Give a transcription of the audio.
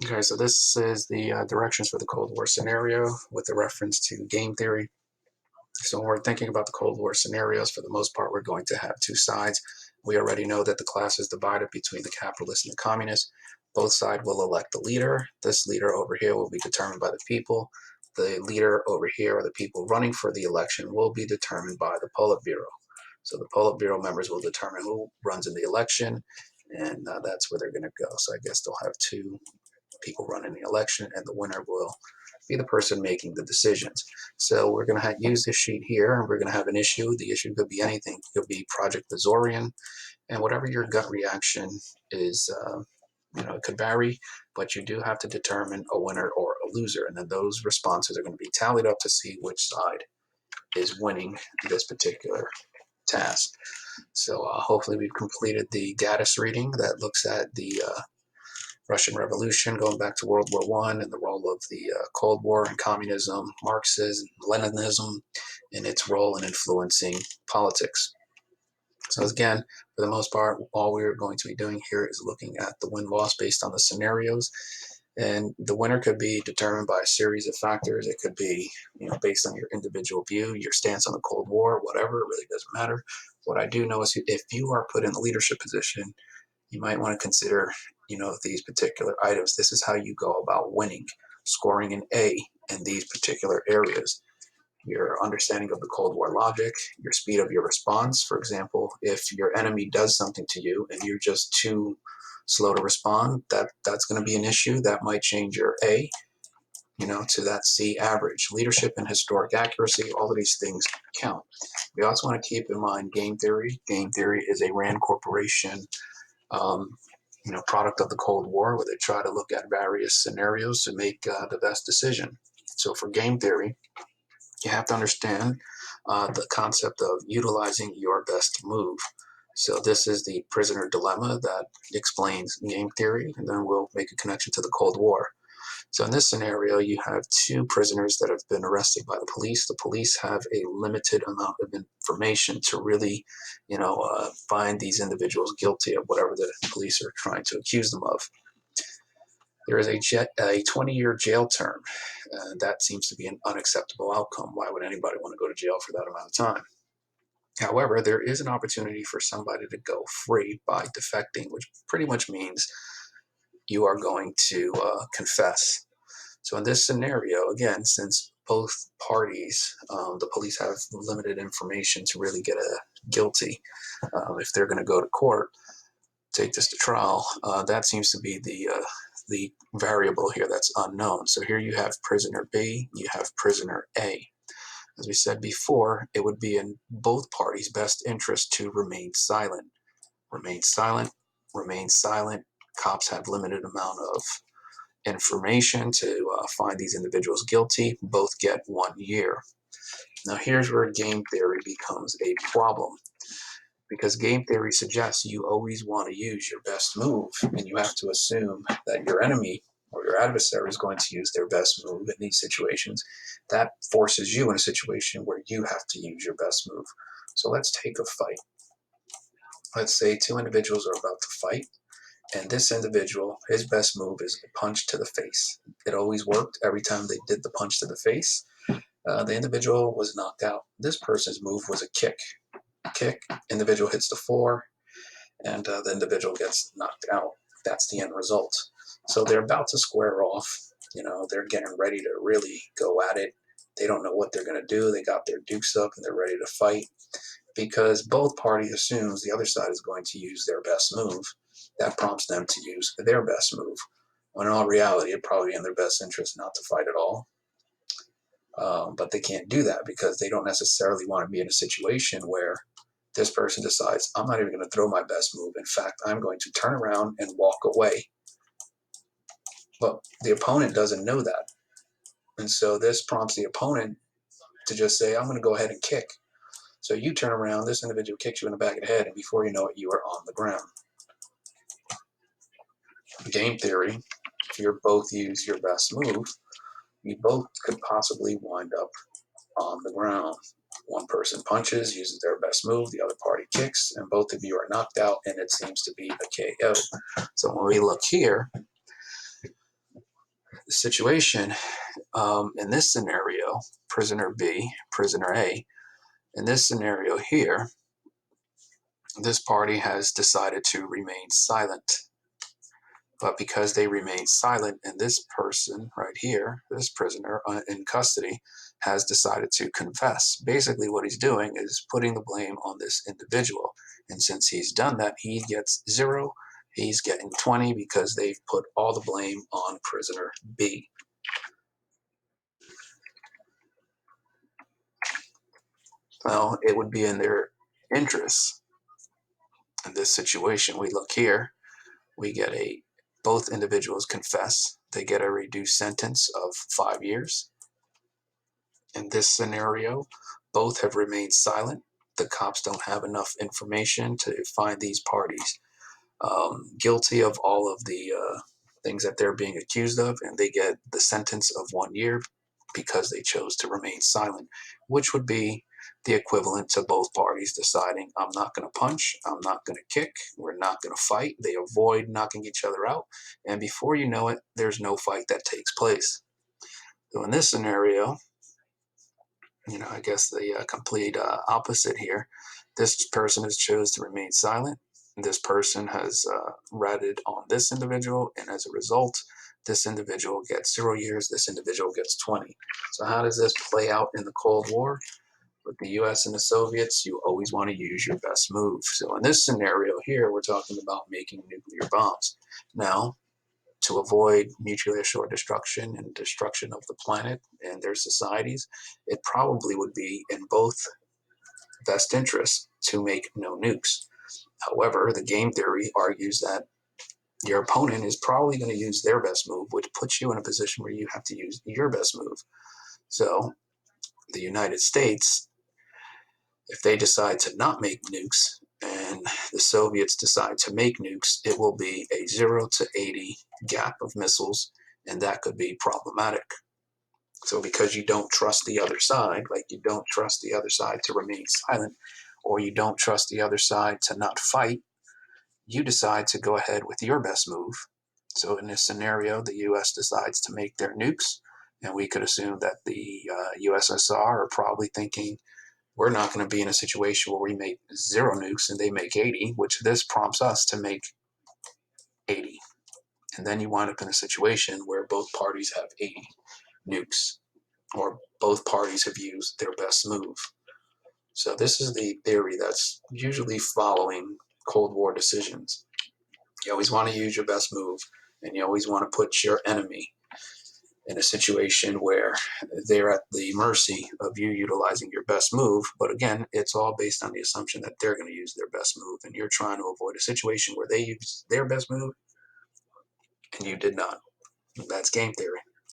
Okay, so this is the directions for the Cold War scenario with a reference to game theory. So when we're thinking about the Cold War scenarios, for the most part, we're going to have two sides. We already know that the class is divided between the capitalists and the communists. Both sides will elect the leader. This leader over here will be determined by the people. The leader over here, or the people running for the election, will be determined by the Politburo. So the Politburo members will determine who runs in the election, and that's where they're going to go. So I guess they'll have two people running the election, and the winner will be the person making the decisions. So we're going to use this sheet here, and we're going to have an issue. The issue could be anything. It could be Project Azorian, and whatever your gut reaction is, it could vary, but you do have to determine a winner or a loser, and then those responses are going to be tallied up to see which side is winning this particular task. So hopefully we've completed the Gaddis reading that looks at the Russian Revolution, going back to World War One, and the role of the Cold War and communism, Marxism, Leninism, and its role in influencing politics. So again, for the most part, all we're going to be doing here is looking at the win-loss based on the scenarios. And the winner could be determined by a series of factors. It could be, based on your individual view, your stance on the Cold War, whatever. It really doesn't matter. What I do know is if you are put in a leadership position, you might want to consider, these particular items. This is how you go about winning, scoring an A in these particular areas. Your understanding of the Cold War logic, your speed of your response. For example, if your enemy does something to you and you're just too slow to respond, that's going to be an issue. That might change your A, to that C average. Leadership and historic accuracy, all of these things count. We also want to keep in mind game theory. Game theory is a RAND Corporation product of the Cold War, where they try to look at various scenarios to make the best decision. So for game theory, you have to understand the concept of utilizing your best move. So this is the prisoner dilemma that explains game theory, and then we'll make a connection to the Cold War. So in this scenario, you have two prisoners that have been arrested by the police. The police have a limited amount of information to really, find these individuals guilty of whatever the police are trying to accuse them of. There is a 20-year jail term. That seems to be an unacceptable outcome. Why would anybody want to go to jail for that amount of time? However, there is an opportunity for somebody to go free by defecting, which pretty much means you are going to confess. So in this scenario, again, since both parties, the police have limited information to really get a guilty, if they're going to go to court, take this to trial, that seems to be the variable here that's unknown. So here you have prisoner B, you have prisoner A. As we said before, it would be in both parties' best interest to remain silent. Remain silent, remain silent. Cops have limited amount of information to find these individuals guilty. Both get 1 year. Now here's where game theory becomes a problem, because game theory suggests you always want to use your best move, and you have to assume that your enemy or your adversary is going to use their best move in these situations. That forces you in a situation where you have to use your best move. So let's take a fight. Let's say two individuals are about to fight, and this individual, his best move is a punch to the face. It always worked every time they did the punch to the face. The individual was knocked out. This person's move was a kick. Kick, individual hits the floor, and the individual gets knocked out. That's the end result. So they're about to square off. They're getting ready to really go at it. They don't know what they're going to do. They got their dukes up and they're ready to fight, because both parties assumes the other side is going to use their best move. That prompts them to use their best move. When in all reality, it'd probably be in their best interest not to fight at all. But they can't do that because they don't necessarily want to be in a situation where this person decides, I'm not even going to throw my best move. In fact, I'm going to turn around and walk away. But the opponent doesn't know that. And so this prompts the opponent to just say, I'm going to go ahead and kick. So you turn around, this individual kicks you in the back of the head, and before you know it, you are on the ground. Game theory, if you both use your best move, you both could possibly wind up on the ground. One person punches, uses their best move, the other party kicks, and both of you are knocked out, and it seems to be a KO. So when we look here, situation in this scenario, prisoner B, prisoner A, in this scenario here, this party has decided to remain silent. But because they remain silent, and this person right here, this prisoner in custody, has decided to confess. Basically, what he's doing is putting the blame on this individual. And since he's done that, he gets 0. He's getting 20 because they've put all the blame on prisoner B. Well, it would be in their interest in this situation. We look here, we get both individuals confess. They get a reduced sentence of 5 years. In this scenario, both have remained silent. The cops don't have enough information to find these parties guilty of all of the things that they're being accused of, and they get the sentence of 1 year because they chose to remain silent, which would be the equivalent to both parties deciding, I'm not going to punch, I'm not going to kick, we're not going to fight. They avoid knocking each other out, and before you know it, there's no fight that takes place. So in this scenario, I guess the complete opposite here. This person has chose to remain silent. This person has ratted on this individual, and as a result, this individual gets 0 years, this individual gets 20. So how does this play out in the Cold War? With the US and the Soviets, you always want to use your best move. So in this scenario here, we're talking about making nuclear bombs. Now, to avoid mutually assured destruction and destruction of the planet and their societies, it probably would be in both best interests to make no nukes. However, the game theory argues that your opponent is probably going to use their best move, which puts you in a position where you have to use your best move. So the United States, if they decide to not make nukes and the Soviets decide to make nukes, it will be a 0 to 80 gap of missiles, and that could be problematic. So because you don't trust the other side, like you don't trust the other side to remain silent, or you don't trust the other side to not fight, you decide to go ahead with your best move. So in this scenario, the US decides to make their nukes, and we could assume that the USSR are probably thinking, we're not going to be in a situation where we make 0 nukes and they make 80, which this prompts us to make 80. And then you wind up in a situation where both parties have 80 nukes, or both parties have used their best move. So this is the theory that's usually following Cold War decisions. You always want to use your best move, and you always want to put your enemy in a situation where they're at the mercy of you utilizing your best move. But again, it's all based on the assumption that they're going to use their best move, and you're trying to avoid a situation where they use their best move and you did not. That's game theory.